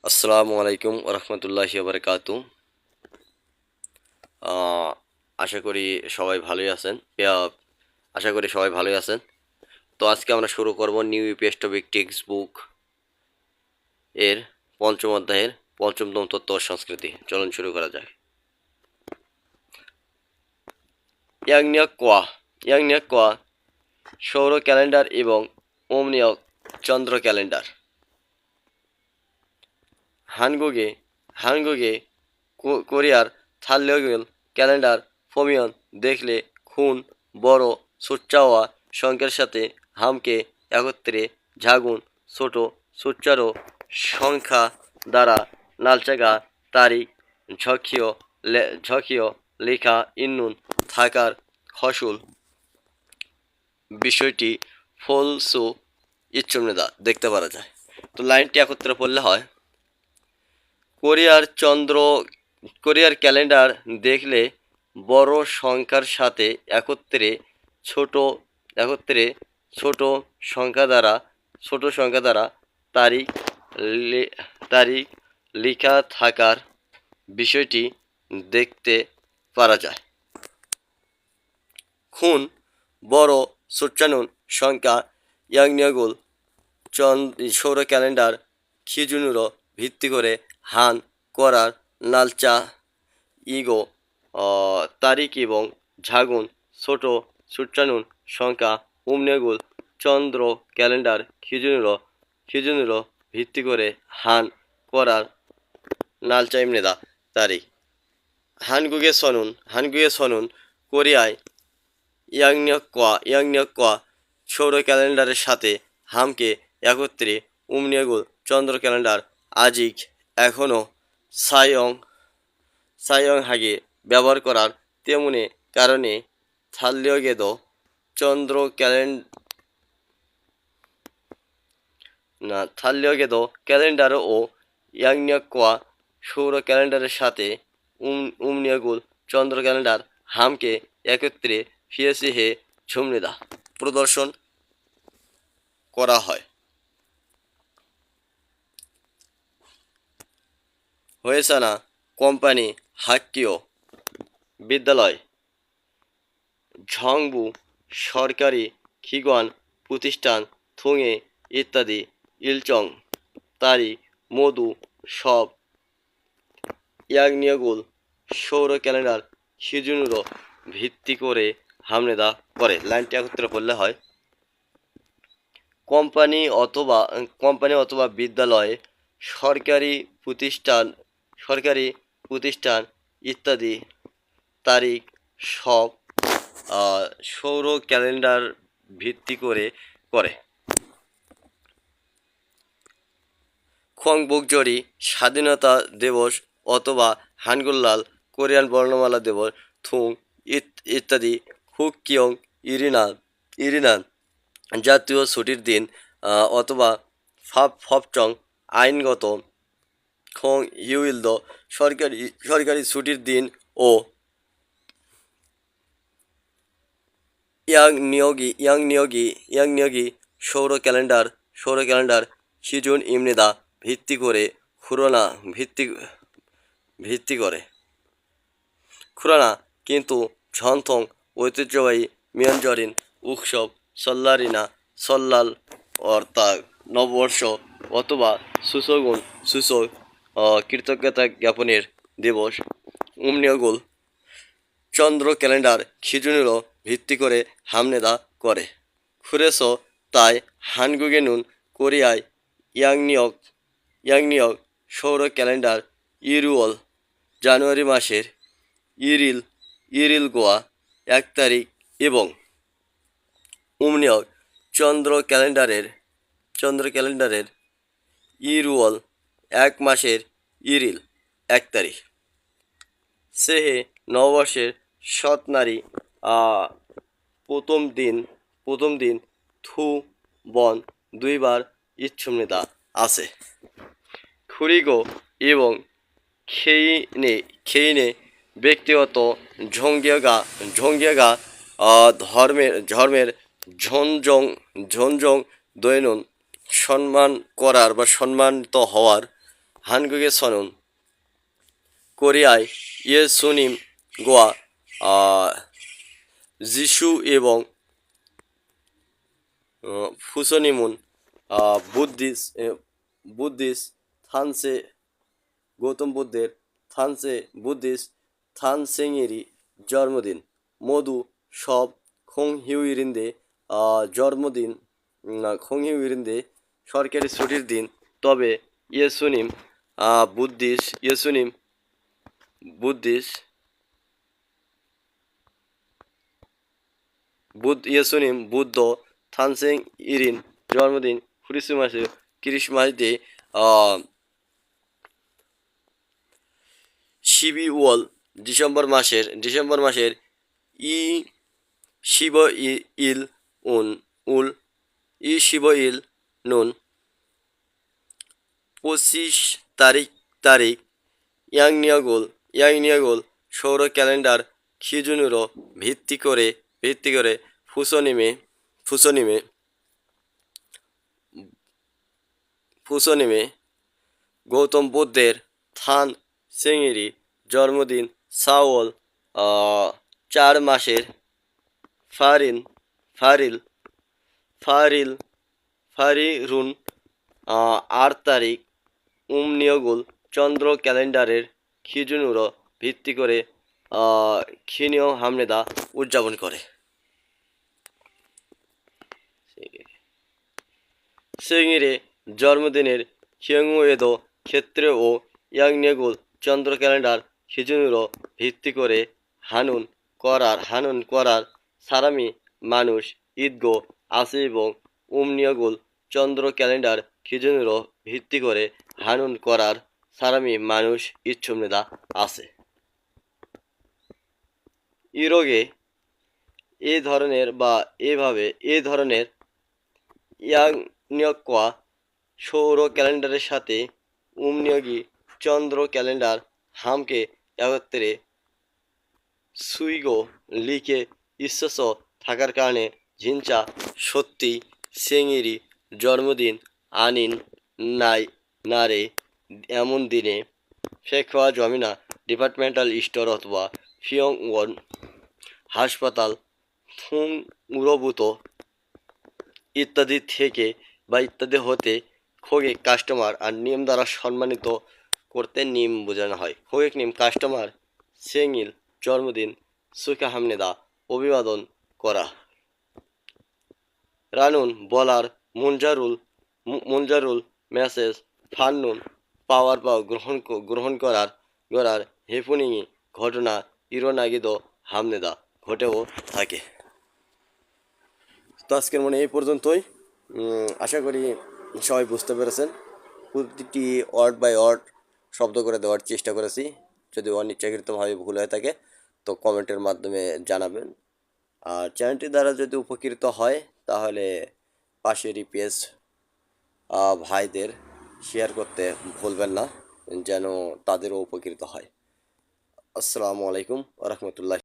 আসসালামু আলাইকুম রহমতুল্লাহি বারকাতু। আশা করি সবাই ভালোই আছেন। আশা করি সবাই ভালোই আছেন। তো আজকে আমরা শুরু করব new EPS topic text book এর পঞ্চম অধ্যায়ের পঞ্চমতম তত্ত্ব ও সংস্কৃতি। চলুন শুরু করা যায়। ইয়াংনিয়া কোয়া সৌর ক্যালেন্ডার এবং ওমনিয় চন্দ্র ক্যালেন্ডার। হানগুগে হানগুগে কোরিয়ার থাল্যগেল ক্যালেন্ডার ফমিয়ন দেখলে খুন বড় সুচ্চাওয়া সংখ্যার সাথে হামকে একত্রে ঝাগুন ছোট সুচ্চারো সংখ্যা দ্বারা নালচাগা তারিখ ঝকিয় লেখা ইন্নুন থাকার ফসল বিষয়টি ফলসু ইচ্ছুমনেদা দেখতে পারা যায়। তো লাইনটি একত্রে পড়লে হয়, কোরিয়ার ক্যালেন্ডার দেখলে বড় সংখ্যার সাথে ছোট ছোট সংখ্যা দ্বারা তারিখ তারিখ লেখা থাকার বিষয়টি দেখতে পারা যায়। খুন বড় সুচ্চানুন সংখ্যা ইয়াংনিয়াগুল সৌর ক্যালেন্ডার খিজুনুরো ভিত্তি করে হান করার নালচা ইগো তারিখ এবং ঝাগুন ছোট সুচ্চানুন সংখ্যা উমনেগুল চন্দ্র ক্যালেন্ডার খিজুনুরো ভিত্তি করে হান করার নালচা ইমনেদা তারিখ। হানগুগে সনুন কোরিয়ায় ইয়াংনিয়কোয়া সৌর ক্যালেন্ডারের সাথে হামকে একত্রে উমনিয়াগুল চন্দ্র ক্যালেন্ডার আজিক এখনও সায়ং হাগে ব্যবহার করার তেমনি কারণে থাল্যগেদ চন্দ্র ক্যালেন্ডার ও ইয়াংনিয়কোয়া সৌর ক্যালেন্ডারের সাথে উমনিয়াগুল চন্দ্র ক্যালেন্ডার হামকে একত্রে ফিয়েসি হে ঝুমনিদা প্রদর্শন করা হয়। হয়েছে না কোম্পানি হাক্কিও বিদ্যালয় ঝংবু সরকারি খিগান প্রতিষ্ঠান থুঙে ইত্যাদি ইলচং তারি মধু সব ইয়াগনিয়াগুল সৌর ক্যালেন্ডার খিজুনুরো ভিত্তি করে হামনেদা করে। লাইনটি একত্রে পড়লে হয়, কোম্পানি অথবা বিদ্যালয় সরকারি প্রতিষ্ঠান ইত্যাদি তারিখ সব সৌর ক্যালেন্ডার ভিত্তি করে। খোংবুকজরি স্বাধীনতা দিবস অথবা হানগুল্লাল কোরিয়ান বর্ণমালা দিবস থুং ইত্যাদি হুকিয়ং ইরিনান জাতীয় ছুটির দিন অথবা ফপচং আইনগত খং হিউইলদ সরকারি ছুটির দিন ও ইয়াংনিয়গি সৌর ক্যালেন্ডার হিজুন ইমনেদা ভিত্তি করে খুরানা কিন্তু ঝনথং ঐতিহ্যবাহী মিয়নজরিন উৎসব সল্লাল অর্থাৎ নববর্ষ অথবা সুসোগ কৃতজ্ঞতা জ্ঞাপনের দিবস উমনিয়গুল চন্দ্র ক্যালেন্ডার খিজুনুরো ভিত্তি করে হামনেদা করে। খুরেসো তাই হানগুগেনুন কোরিয়ায় ইয়াংনিয়ক সৌর ক্যালেন্ডার ইরুয়ল জানুয়ারি মাসের ইরিল গোয়া 1 তারিখ এবং উমনিয়ক চন্দ্র ক্যালেন্ডারের ইরুয়ল 1 মাসের ইরিল 1 তারিখ। সেহে নববর্ষের সৎনারী প্রথম দিন থু বন 2 বার ইচ্ছুমনেদা আছে। খুরিগো এবং খেইনে ব্যক্তিগত ঝঙ্গিয়াগা ধর্মের ঝনজং দৈনন সম্মান করার বা সম্মানিত হওয়ার 한국에 서는 কোরিয়ায় 예수님과 যিশু এবং ফুসোনিমুন বুদ্ধিস্ট থানসে গৌতম বুদ্ধের থানসে বুদ্ধিস্ট থানসেংয়েরই জন্মদিন 모두 সব খংহিউইরিন্দে জন্মদিন খংহিউইরিন্দে সরকারি ছুটির দিন তবে 예수님 예수님 বুদ্ধ 탄생일인 জন্মদিন 크리스마스 ডে 12월 ডিসেম্বর মাসের ই শিবইল উল ই শিবইল নুন 25 তারিখ 양력을 সৌর ক্যালেন্ডার 기준으로 ভিত্তি করে ফুসোনিমে গৌতম বুদ্ধের থান সেঙেরি জন্মদিন 4월 4 মাসের ফারিরুন 8 তারিখ উমনিয়গুল চন্দ্র ক্যালেন্ডারের 기준으로 ভিত্তি করে খিনীয় হামনেদা উদযাপন করে 생일의 জন্মদিনের 경우에도 ক্ষেত্রেও 양력을 চন্দ্র ক্যালেন্ডার 기준으로 ভিত্তি করে হানুন করার 사람이 মানুষ 있고 আছে এবং উমনিয়গুল চন্দ্র ক্যালেন্ডার 기준으로 ভিত্তি করে হানুন করার 사람이 মানুষ 있습니다 আছে ইরোগে এ ধরনের 양력과 সৌর ক্যালেন্ডারের সাথে উমনিয়গি চন্দ্র ক্যালেন্ডার 함께 একত্রে 쓰이고 লিখে 있어서 থাকার কারণে 진짜 সত্যি 생일이 জন্মদিন 아닌 নারে এমন দিনে শেখওয়া জমিনা ডিপার্টমেন্টাল স্টোর অথবা ফিয়ংওয়ান হাসপাতাল থুংউরোবুতো ইত্যাদি হতে খোগে কাস্টমার আর নিয়ম দ্বারা সম্মানিত করতে নিয়ম বোঝানো হয় খোগেক নিয়ম কাস্টমার 생일 জন্মদিন সুখাহামনেদা অভিবাদন করা রানুন বলার মুঞ্জারুল মেসেজ ফান্নুন পাওয়ার গ্রহণ করার হেপুনিংই ঘটনা ইরোনাগিদ হামনেদা ঘটেও থাকে তো আজকের মনে এই পর্যন্তই আশা করি সবাই বুঝতে পেরেছেন প্রতিটি ওয়ার্ড বাই ওয়ার্ড শব্দ করে দেওয়ার চেষ্টা করেছি যদি অনিচ্ছাকৃতভাবে ভুল হয়ে থাকে তো কমেন্টের মাধ্যমে জানাবেন আর চ্যানেলটি দ্বারা যদি উপকৃত হয় তাহলে পাশেরই পেজ ভাইদের শেয়ার করতে ভুলবেন না যেন তাদেরও উপকৃত হয় আসসালামু আলাইকুম ওয়া রাহমাতুল্লাহ